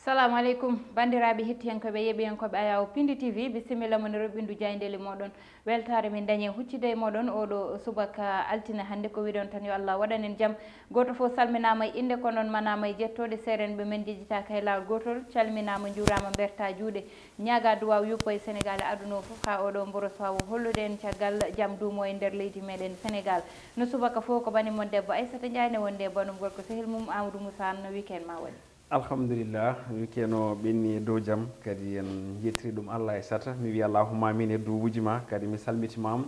Salamu aleykum bandiraɓe hettiyankoɓe yeɓiyankoɓe Ayaw Pindi TV bisimilla mon roɓindu jaydeli moɗon weltare min dañi huccide e moɗon oɗo subaka altina hannde ko wiɗon tan yo Allah waɗanen jaam goto foof salminama e inde ko noon manama e jettoɗe serenɓe men jejjitaka e lawol gotol calminama jurama berta juuɗe ñaga duwaw yuppo e Sénégal e aduna o foof ha oɗo mboro sawo hollude en caggal jaam duumo e nder leydi meɗen Sénégal no subaka fof ko banimon debbo Aissata Ndiaye ne wonde bonum gorko sehil mum Amadou Moussa no weekend ma waɗi alhamdulillah weekend o ɓenni e dow jaam kadi en jettiri ɗum Allah e sata mi wiya allahumma amin e duuɓuji ma kadi mi salmitimama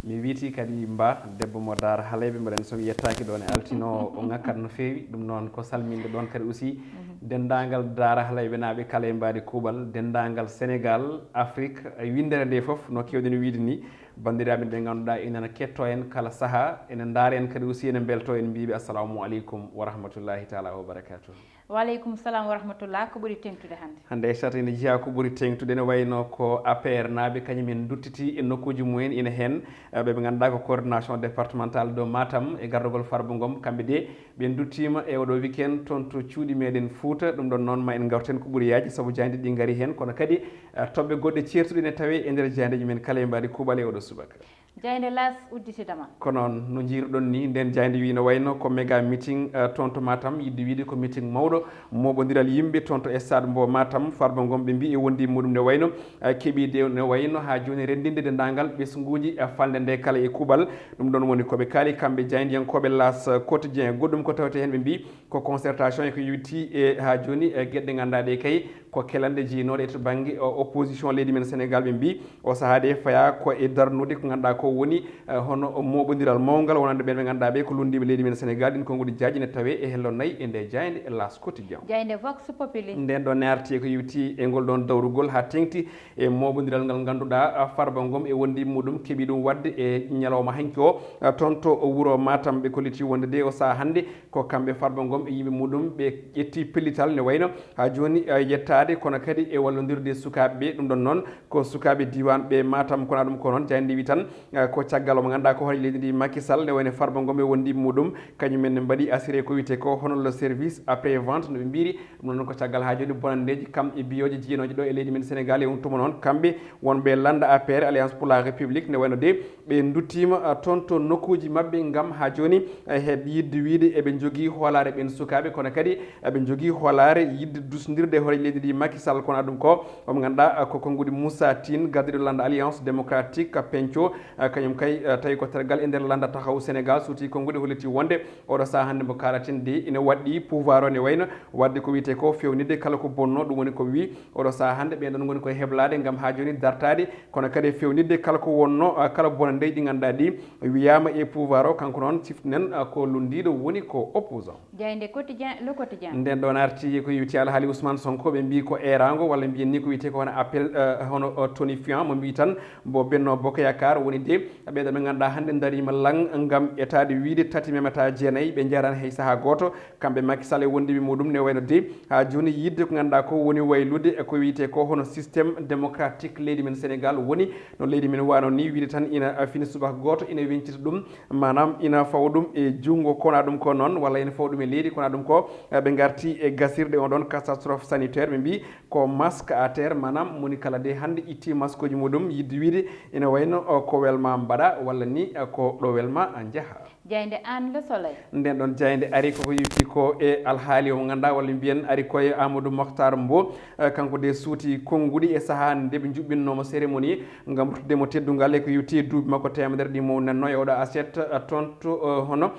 mi wiiti kadi mba debbo mo Daara Haleyɓe mbaɗen somi yettaki ɗon e altino o ngakkat no feewi ɗum noon ko salminde ɗon kadi aussi dendagal Daara Haleyɓe naaɓe kala e mbadi kuuɓal dendagal Sénégal Afrique windere nde foof no kewɗen wiide ni bandiraɓe ɓe ganduɗa enena ketto en kala saaha enen daara en kadi aussi enen belto en mbiɓe assalamu aleykum wa rahmatullahi taala wa barakatuh. Waleykum salam wa rahmatullah ko ɓuuri tengtude hande e sata ene jeeya ko ɓuuri tengtude ne wayno ko APR naaɓe kañumen duttiti e nokkuji mumen ina hen ɓe ganduɗa ko coordination départemental de Matam e gardogol Farba Ngom kamɓe de ɓe duttima e oɗo weekend toon to cuuɗi meɗen Fouta ɗum ɗon noon ma en garten ko ɓuuri yaaji saabu jandi ɗi gaari hen kono kadi toɓɓe goɗɗe certuɗe ne tawe e nder jandeji men kala e mbadi kuuɓal e oɗo subaka jayde las udditidama ko noon no jiiruɗon ni nden jayde wi no wayno ko méga meeting toon to Matam yidde wiide ko meeting mawɗo moɓodiral yimɓe toon to stade mbo Matam Farba Ngom ɓe mbi e wondi muɗum ne wayno keeɓide ne wayno ha joni rendinde dendagal ɓesguji falde nde kala e kuuɓal ɗum ɗon woni koɓe kaali kamɓe jaydiyankoɓe las quotidien goɗɗum ko tawte hen ɓe mbi ko concertation e ko yewti e ha joni gueɗɗe ganduɗaɗe kay ko kelande jeynoɗe to banggue opposition leydi men Sénégal ɓe mbi o sahade faya ko e darnude ko ganduɗa ko woni hono moɓodiral mawgal wonande ɓen ɓe ganduɗa ɓe ko lundiɓe leydi men Sénégal ɗin konngudi jaaji ne tawe e hello nayyi e nde jayde e las quotidien jayde vox populi nden ɗon ne arti ko yewti e ngol ɗon dawrugol ha tengti e moɓodiral ngal ganduɗa Farba Ngom e wondi muɗum keeɓi ɗum wadde e ñalawma hanki o toon to wuuro Matam ɓe kolliti wonde de o saaha hande ko kamɓe Farba Ngom e yimɓe muɗum ɓe ƴetti pellital ne wayno ha joni yettade kono kadi e wallodirde sukaɓeɓe ɗum ɗon noon ko sukaɓe diwan ɓe Matam kona ɗum ko noon jayde wi tan ko caggal o mo ganduɗa ko hono leydi ndi Macky Sall ne wayno Farba Ngom e wondi muɗum kañumen ne mbaɗi assuré ko wiyete ko hono le service après vente no ɓe mbiri ɗum noon ko caggal ha joni bonandeji kam e biyoje jiyanoje ɗo e leydi men Sénégal e on tuma noon kamɓe wonɓe landa APR alliance pour la république ne wayno de ɓe duttima toon to nokkuji mabɓe gam ha joni he yidde wiide eɓe jogui hoolare ɓen sukaɓe kono kadi eɓe jogui hoolare yidde dusdirde hoore leydi ndi Macky Sall kono ɗum ko omo ganduɗa ko konngudi Moussa Tine gardiɗo landa alliance démocratique penco kañum kay tawi ko tergal e nder landa taxaw Sénégal suuti konngudi holliti wonde oɗo saaha hande mo kalaten de ina waɗɗi pouvoir o ne wayno wadde ko wiyete ko fewnide kala ko bonno ɗum woni ko wi oɗo saaha hande ɓen ɗon goni koye heblade gam ha joni dartade kono kadi fewnidde kala ko wonno kala bonandeji ɗi ganduɗa ɗi wiyama e pouvoir o kanko noon siftinen ko lundiɗo woni ko opposant jayde quotidien le quotidien nden ɗon arti ko yewti alhaali Ousmane Sonko ɓe mbi ko erago walla mbiyen ni ko wiyete ko hono appel hono tonifiant mo mbi tan mbo Benno Bokk Yakar woni de ɓeɗo ɓe ganduɗa hande darima lang gam etade wiide tati memata jeenayyi ɓe jaran hay saaha goto kamɓe Macky Sall e wondiɓe muɗum ne wayno de ha joni yidde ko ganduɗa ko woni waylude ko wiyete ko hono systéme démocratique leydi men Sénégal woni no leydi men wano ni wiide tan ina fini subaka goto ina wencita ɗum manam ina fawa ɗum e junggo kona ɗum ko noon walla ina fawa ɗum e leydi kona ɗum ko ɓe garti e gasirde on ɗon catastrophe sanitaire ɓe mbi ko masque à terre manam moni kala de hande itti masque uji muɗum yidde wiide ina wayno ko welma mbaɗa walla ni ko ɗo welma jaaha jayde an le soleil nden ɗon jayde ari koko yewti ko e alhaali o ganduɗa walla mbiyen ari koye Amadou Mokhtar Mbow kanko de suuti konnguɗi e saaha nde ɓe juɓɓinnomo cérémonie gam ruttudemo teddungal e ko yewti duuɓi makko temedere ɗi mo nanno e oɗo assiette toon to hono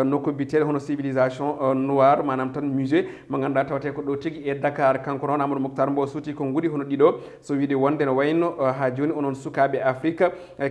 nokku biteɗe hono civilisation noir manam tan musée mo ganduɗa tawate ko ɗo tigui e Dakar kanko noon Amadou Mokhtar Mbow suuti konnguɗi hono ɗiɗo so wiide wonde no wayno ha joni onon sukaɓe Afrique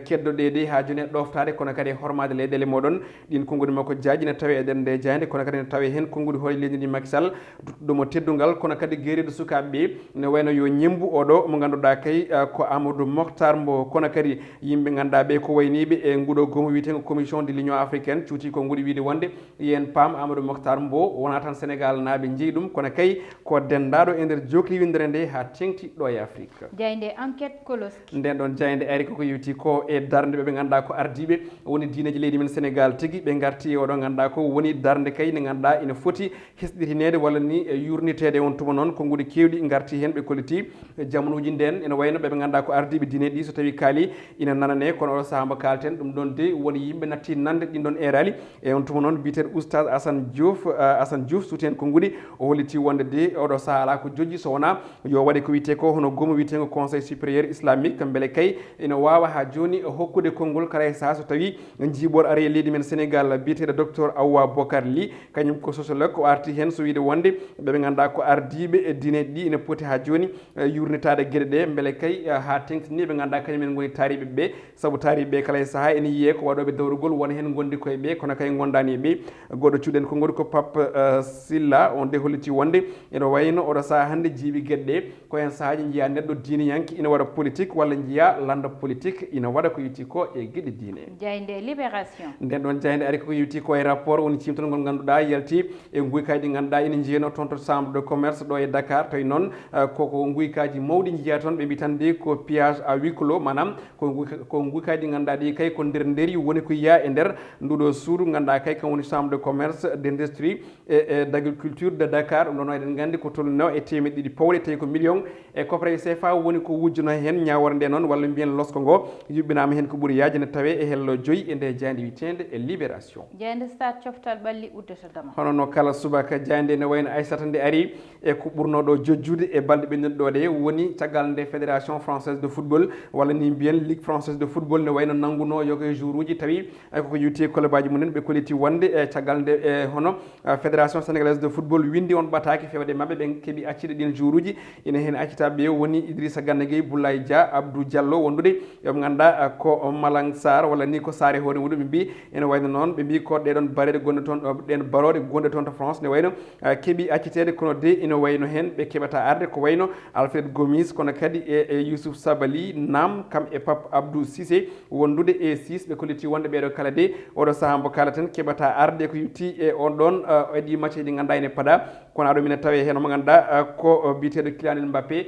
keddoɗe de ha joni e ɗoftade kono kadi e hormade leyɗele moɗon ɗin konngudi makko jaaji ne tawi e nder nde jayde kono kadi ne tawi hen konngudi hoore leydi ndi Macky Sall duttuɗomo teddungal kono kadi gueriɗo sukaɓeɓe ne wayno yo ñembu oɗo mo ganduɗa kay ko Amadou Mokhtar Mbow kono kadi yimɓe ganduɗa ɓe ko wayniɓe e nguɗo gomo wiyeten commission de l'union africaine cuuti konngudi wiide wonde yen paam Amadou Mokhtar Mbow wona tan Sénégal naaɓe jeeyi ɗum kono kay ko dendaɗo e nder jokliwindere nde ha tengti ɗo e Afrique jayde enquête Koloski nden ɗon jayde ari koko yewti ko e darde ɓe ganduɗa ko ardiɓe woni diineji leydi men Sénégal tigui tigi ɓe garti oɗo ganduɗa ko woni darde kay nde ganduɗa ina foti hesɗitinede walla ni yurnitede on tuma noon konguɗi kewɗi garti hen ɓe kolliti jamonuji nden ene wayno ɓeɓe ganduɗa ko ardiɓe diine ɗi so tawi kaali ina nanane kono oɗo saaha mo kalten ɗum ɗon de woni yimɓe natti nande ɗin ɗon erali e on tuma noon mbiteɗo oustad Assane Diouf suti hen konguɗi o holliti wonde de oɗo saaha ala ko jojji so wona yo waɗe ko wiyete ko hono gomo wiyetego conseil supérieur islamique beele kay ina wawa ha joni hokkude konngol kala e saaha so tawi jiiɓor ari e leydi men Sénégal biyeteɗo docteur Awa Bocar Ly kañum ko sociologue o arti hen so wiide wonde ɓeɓe ganduɗa ko ardiɓe e diine ɗi ina poti ha joni yurnitade gueɗe ɗe beele kay ha tengtini ɓe ganduɗa kañumen goni taariɓe ɓe saabu taariɓe kala e saaha ene yiye ko waɗoɓe dawrugol wona hen gondi koye ɓe kono kay gondani e ɓe goɗɗo cuuɗen konngol ko Pape Silla on de holliti wonde ene wayno oɗo saaha hande jiiɓi gueɗe ɗe ko hen saahaji jiiya neɗɗo diine yanki ina waɗa politique walla jiiya landa politique ina waɗa ko yitti ko e gueɗe diine jayde libération nden ɗon jayde ari ko yitti ko e rapport woni cimtol ngol ganduɗa yalti e guykaji ɗi ganduɗa ina jeyno toon to chambre de commerce ɗo e Dakar tawi noon koko guykaji mawɗi jiiya toon ɓe mbi tan de ko pillage à huis clos manam ko guykaji ɗi ganduɗa ɗi kay ko nder woni ko yiya e nder nduɗo suudu ganduɗa kay kam woni chambre de commerce d' industrie et d' agriculture de Dakar ɗum ɗon eɗen gandi ko tolno e temeɗɗe ɗiɗi pawɗe tawi ko million e coopre CFA woni ko wujjuno hen ñawore nde noon walla mbiyen losko ngo yuɓɓinama hen ko ɓuuri yajene tawe e hello joyyi e nde jayde witede e libération jayde stade coftal ɓalli uddata dama hono no kala subaka jayde ne wayno Aissata nde ari e ko ɓurnoɗo jojjude e balɗe ɓennuɗe ɗo ɗe woni caggal nde fédération française de football walla ni mbiyen ligue française de football ne wayno nangguno yoga e jour uji tawi koko yutti clubaji mumen ɓe kolliti wonde e caggal nde e hono fédération sénégalaise de football windi on ɓataki fewde mabɓe ɓen keeɓi accide ɗin jour uji ina hen accitaɓe woni Idrissa Gana Gueye Boulaye Dia Abdou Diallo wondude yoɓe ganduɗa ko Malang Sarr walla ni ko Saare hoore muɗum ɓe mbi ene wayno noon ɓe mbi ko ɗeɗon bareɗe gonɗe toon ɗen barode gonɗe toon to France ne wayno keeɓi accitede kono de ina wayno hen ɓe keɓata arde ko wayno Alfred Gomis kono kadi e Youssouf Sabali Nam kam e Pape Abdou Cissé wondude e 6 ɓe kolliti wonde ɓeɗo kala de oɗo saaha mbo kalaten keɓata arde ko yutti e on ɗon eɗi match ɗi ganduɗa ene paɗa kono aɗo mine tawe hen omo ganduɗa ko biteɗo Kylian Mbappé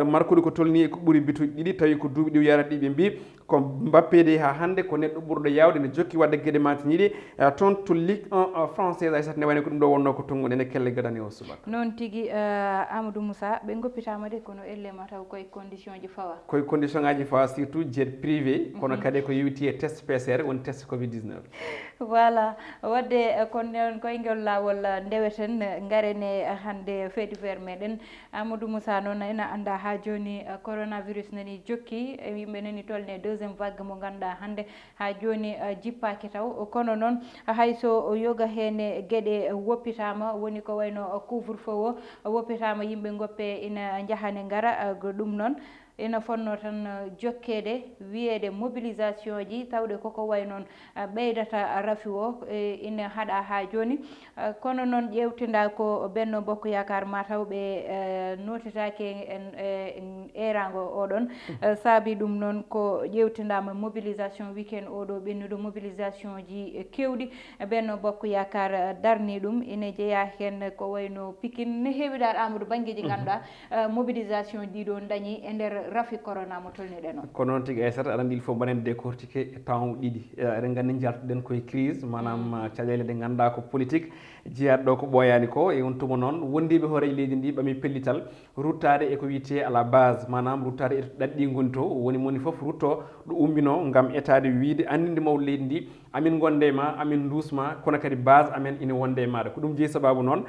markude ko tolni e ko ɓuuri bituji ɗiɗi tawi ko duuɓi ɗi yarata ɗi ɓe mbi ko Mbappé de ha hande ko neɗɗo ɓurɗo yawde ne jokki wadde gueɗe matiniɗi toon to Ligue 1 française Aissata ne wayno ko ɗum ɗo wonno ko tongude ene kelle gadani o subaka noon tigui Amadou Moussa ɓe goppitama de kono ellema taw koye condition ji fawa koye condition ngaji fawa surtout jet privé kono kadi ko yewti e test PCR woni test covid 19 voilà wadde kono koyngol lawol ndeweten garene hande fait divers meɗen Amadou Moussa noon ina anda ha joni coronavirus nani jokki yimɓe nani tolne deuxiéme vague mo ganduɗa hande ha joni jippaki taw kono noon hayso yoga hen gueɗe woppitama woni ko wayno couvre feu o woppitama yimɓe goppe ina jahane gara ɗum noon ina fonno tan jokkede wiyede mobilisation ji tawde koko way noon ɓeydata rafi o ina haaɗa ha joni kono noon ƴewtinda ko Benno Bokk Yakar mataw ɓe notitake en erago oɗon saabi ɗum noon ko ƴewtindama mobilisation week-end oɗo ɓennuɗo mobilisation ji kewɗi Benno Bokk Yakar darni ɗum ina jeeya hen ko wayno Pikine ne heewi dal Amadou banggueji ganduɗa mobilisation ɗiɗo dañi e nder rafi corona mo tolniɗen o ko noon tigui Aissata aɗa andi il faut mbaɗen décortiqué temps ɗiɗi eɗen gandi jaltuɗen koye crise manam caɗele ɗe ganduɗa ko politique jeeyaɗo ɗo ko ɓooyani ko e on tuma noon wondiɓe hoore leydi ndi ɓami pellital ruttade eko wiyete à la base manam ruttade e ɗaɗɗi goni to woni moni foof rutto ɗo ummino gam etade wiide andinde mawɗo leydi ndi amin gonde ma amin dusma kono kadi base amen ina wonde e maɗa ko ɗum jeeyi sababu noon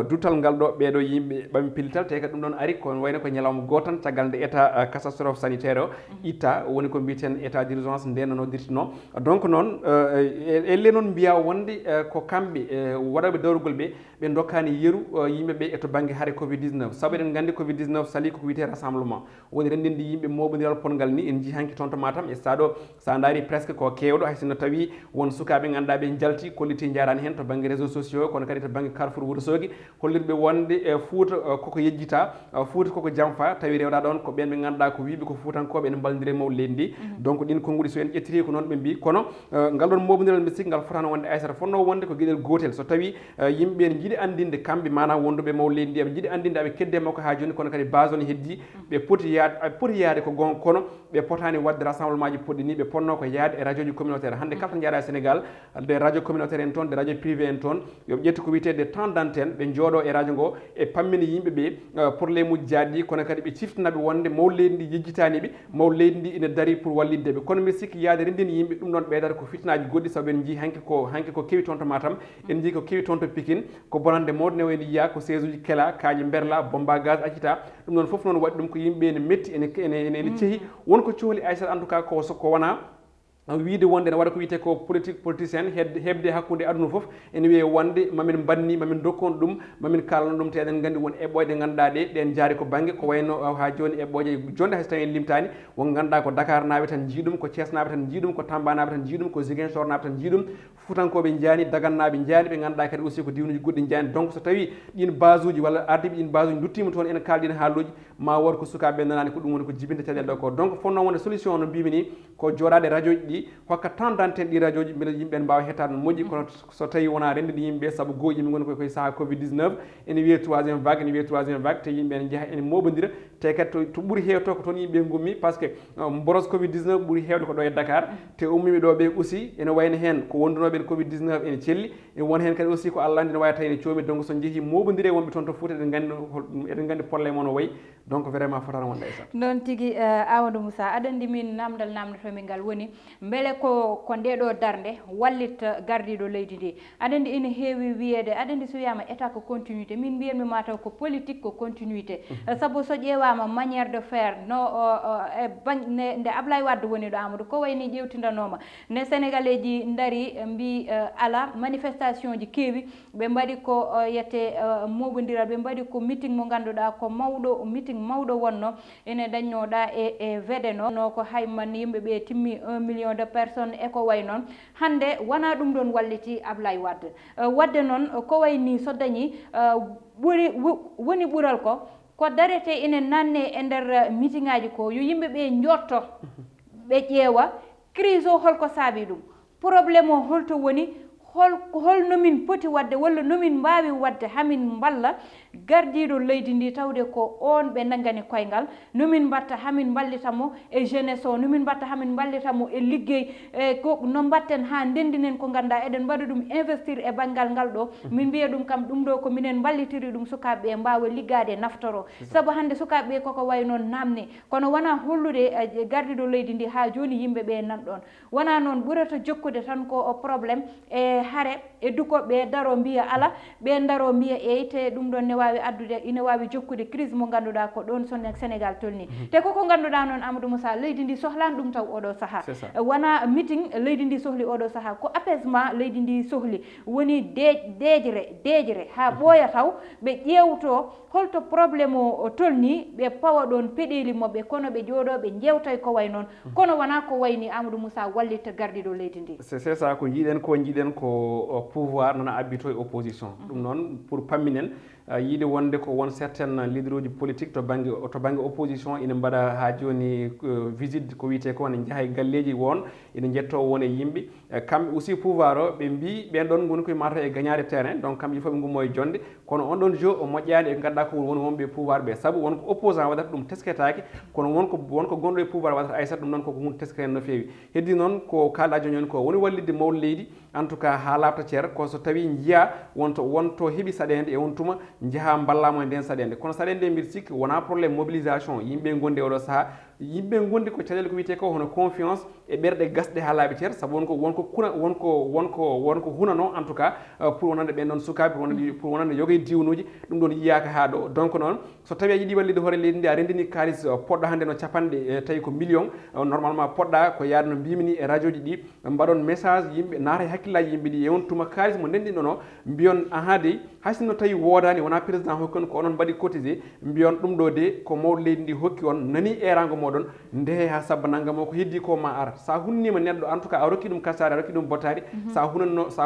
duttal ngal ɗo ɓeɗo yimɓe ɓami pellital te kadi ɗum ɗon ari ko wayno ko ñalawma gotan caggal nde état catastrophe sanitaire o itta woni ko mbiten état d' urgence ndenanodirtino donc noon elle noon mbiya wonde ko kamɓe waɗaɓe dawrugol ɓe dokkani yeeru yimɓeɓe e to banggue haare covid 19 saabu eɗen gandi covid 19 sali koko wiyete rassemblement woni rendinde yimɓe moɓodiral polngal ni en jii hanki toon to Matam e stade o sa daari presque ko kewɗo haysinno tawi won sukaɓe ganduɗa ɓe jalti kolliti jarani hen to banggue réseaux sociaux kono kadi to banggue Carrefour Wourossogui hollirɓe wonde Fouta koko yejjita Fouta koko jamfa tawi rewɗa ɗon ko ɓen ɓe ganduɗa ganduɗa ko wiiɓe ko fuutankoɓe ene ballodiri e mawɗo leydi ndi donc ɗin konnguli so en ƴettiri ko noon ɓe mbi kono ngal ɗon mobodiral mbi sikki ngal fotano wonde Aissata fonno wonde ko gueɗel gotel so tawi yimɓe ne jiiɗi andinde kamɓe manam wonduɓe mawɗo leydi ndi eɓe jiiɗi andinde aɓe kedde makko ha joni kono kadi base on heddi ɓe poti yaade ko gon kono ɓe potani wadde rassemblement ji poɗɗi ni ɓe ponno ko yaade e radio ji communautaire hande kala to jaaɗa Sénégal des radio communautaire en toon des radio privé en toon yoɓe ƴetti ko wiyete des temps d'antenne ɓe jooɗo e radio ngo e pammini yimɓeɓe probléme uji jaaɗɗi kono kadi ɓe ciftanaɓe wonde mawɗo leydi ndi yejjitaniɓe mawɗo leydi ndi ine dari pour walliddeɓe kono mbiɗa sikki yaade rendini yimɓe ɗum ɗon ɓeydata ko fitnaji goɗɗi saabu en jii hanke ko kewi toon to Matam en jii ko kewi toon to Pikine ko bonande mawde ne wayno yiya ko siège uji kela kaaji berla bomba gaz accita ɗum ɗon foof noon waɗi ɗum ko yimɓe ne metti ene ceehi wonko cohli Aissata en tout cas ko wona wiide wonde ne waɗa ko wiyete ko politicien hebde hakkude aduna foof ene wiye wonde mamin banni mamin dokkon ɗum mamin kalano ɗum te eɗen gandi won eɓɓoje ɗe ganduɗa ɗe ɗen jaari ko banggue ko wayno ha joni eɓɓoje jonde hayso tawi en limtani won ganduɗa ko Dakar naɓe tan jiiɗum ko Thiès naɓe tan jiiɗum ko Tamba naɓe tan jiiɗum ko Ziguinchor naɓe tan jiiɗum fuutankoɓe jaani Dagan naɓe jaani ɓe ganduɗa kadi aussi ko diwnuji goɗɗi jaani donc so tawi ɗin base uji walla ardiɓe ɗin base uji duttima toon ene kalɗin haaluji ma wor ko sukaɓe nanani ko ɗum woni ko jibinde caɗele ɗo ko donc fonno wonde solution no mbimi ni ko joɗade radio ji ɗi hokka temps d'antenne ɗi radio ji beele yimɓe mbawa hettade no moƴƴi kono so tawi wona rendide yimɓe saabu goo yimɓe goni koye saaha covid 19 ene wiye troisiéme vague ene wiye troisiéme vague te yimɓe ene jaaha ene moɓodira te kadi to ɓuuri hewto ko toon yimɓe gummi par ce que boros covid 19 ɓuuri hewde ko ɗo e Dakar te ummiɓe ɗo ɓe aussi ene wayno hen ko wondunoɓe covid 19 ene celli ene won hen kadi aussi ko Allah andi ne wawi tawi ene coomi donc so jeehi moɓodire wonɓe toon to Fouta eɗen gandi probléme on o wayi donc vraiment fotano wonde Aissata noon tigui Amadou Moussa aɗa andi min namdal namdotomi ngal woni beele ko ndeɗo darde wallitta gardiɗo leydi ndi aɗa andi ene heewi wiyede aɗa andi so wiyama état ko continuité min mbiyanmi mataw ko politique ko continuité saabu so ƴeewama manière de faire no nde Ablaye Wade woni ɗo Amadou ko wayni ƴewtidanoma ne sénégalais ji daari mbi ala manifestation ji keewi ɓe mbaɗi ko yette moɓodiral ɓe mbaɗi ko meeting mo ganduɗa ko mawɗo meeting mawɗo wonno ene dañnoɗa e VDN no ko hayman yimɓeɓe timmi 1 million de personnes e ko way noon hande wona ɗum ɗon walliti Ablaye Wade wadde noon ko wayni so dañi woni ɓuural ko darete ene nanne e nder meeting aji ko yo yimɓeɓe jotto ɓe ƴeewa crise o holko saabi ɗum probléme o holto woni hol nomin poti wadde walla nomin mbawi wadde hamin balla gardiɗo leydi ndi tawde ko on ɓe nangani koyngal nomin mbatta hamin ballitamo e jeunesse o nomin mbatta hamin ballitamo e liggey ko no mbatten ha ndendinen ko ganduɗa eɗen mbaɗa ɗum investir e banggal ngal ɗo min mbiya ɗum kam ɗum ɗo ko minen ballitiri ɗum sukaɓeɓe mbawa liggade e naftoro saabu hande sukaɓeɓe koko way noon namni kono wona hollude gardiɗo leydi ndi ha joni yimɓeɓe nanɗon wona noon ɓurata jokkude tan ko probléme e hare e dukoɓe daro mbiya ala ɓe daro mbiya eyte ɗum ɗon ne wawi addude ine wawi jokkude crise mo ganduɗa ko ɗon Sénégal tolni te koko ganduɗa noon Amadou Moussa leydi ndi sohlani ɗum taw oɗo saaha wona meeting leydi ndi sohli oɗo saaha ko apaisement leydi ndi sohli woni deejre ha ɓooya taw ɓe ƴewto holto probléme o tolni ɓe pawa ɗon peɗeli mabɓe kono ɓe jooɗo ɓe jewtay ko way noon kono wona ko wayni Amadou Moussa wallitta gardiɗo leydi ndi c'est ça ko jiiɗen ko pouvoir nana abbito e opposition ɗum noon pour pamminen yiide wonde ko won certaine leader uji politique to banggue opposition ina mbaɗa ha joni visite ko wiyete ko ne jaaha e galleji won ina jetto won e yimɓe kamɓe aussi pouvoir o ɓe mbi ɓen ɗon goni koye mata e gagnade terrain donc kamɓe fof ɓe gummo e jonde kono on ɗon jeu o moƴƴani e ganduɗa ko woni wonɓe pouvoir ɓe saabu wonko opposant waɗata ɗum tesketake kono wonko gonɗo e pouvoir waɗata Aissata ɗum noon koko hunde tesketen no fewi heddi noon ko kalɗa joni ko woni wallidde mawɗo leydi en tout cas ha labta ceer ko so tawi jiiya wonto heeɓi saɗede e on tuma jaaha ballamo e nden saɗede kono saɗede mbiɗa sikki wona probléme mobilisation yimɓe gondi oɗo saaha yimɓe gondi ko caɗele ko wiyete ko hono confiance e ɓerɗe gasɗe ha laaɓi ceer saabu wonko hunano en tout cas pour wonande ɓen ɗon sukaɓe pour wonande yogay diwnuji ɗum ɗon yiyaka ha ɗo donc noon so tawi a yiiɗi wallide hoore leydi ndi a rendini kalis poɗɗo hande no capanɗe tawi ko million normalement poɗɗa ko yaade no mbimini e radio ji ɗi mbaɗon message yimɓe naata e hakkillaji yimɓe ɗi e on tuma kalis mo ndendinɗon o mbiyon aha dey hay sinno tawi wodani wona wona président hokki on ko onon mbaɗi cotisé mbiyon ɗum ɗo de ko mawɗo leydi ndi hokki on nani erango moɗon ndehe ha sabba naggam o ko heddi ko ma ara sa hunnima neɗɗo en tout cas a rokki ɗum kassari a rokki ɗum bottari sa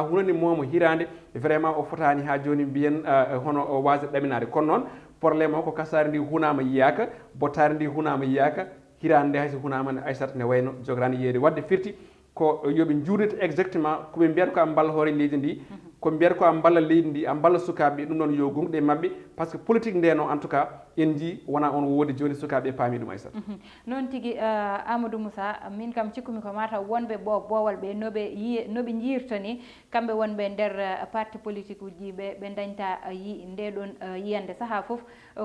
hunani momo hirande vraiment o fotani ha joni mbiyen hono o wasa ɗaminade kono noon probléme o ko kassari ndi hunama yiyaka bottari ndi hunama yiyaka hirande nde hayso hunama Aissata ne wayno jograni yeeri wadde firti ko yoɓe juurita exactement koɓe mbiyata ko a balla hoore leydi ndi ko mbiyata ko a balla leydi ndi a balla sukaɓe ɗum ɗon yo gonɗe mabɓe par ce que politique ndeno en tout cas en ji wona on woodi joni sukaɓe paami ɗum Aissata noon tigui Amadou Moussa min kam cikkumi ko mataw wonɓe boowal ɓe noɓe jiirta ni kamɓe wonɓe nder parti politique uji ɓe dañta ndeɗon yiyande saaha foof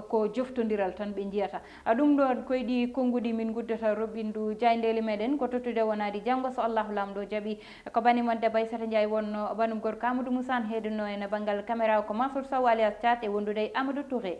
ko joftodiral tan ɓe jiyata ɗum ɗon koyɗi konngudi min guddata roɓindu jayndeli meɗen ko tottude wonadi janggo so Allahu lamɗo jaaɓi ko banimon debbo Aissata Ndiaye wonno banum gorko Amadou Moussa heeduno en banggal caméra ko Mansour Sow alias Thiat e wondude Amadou Touré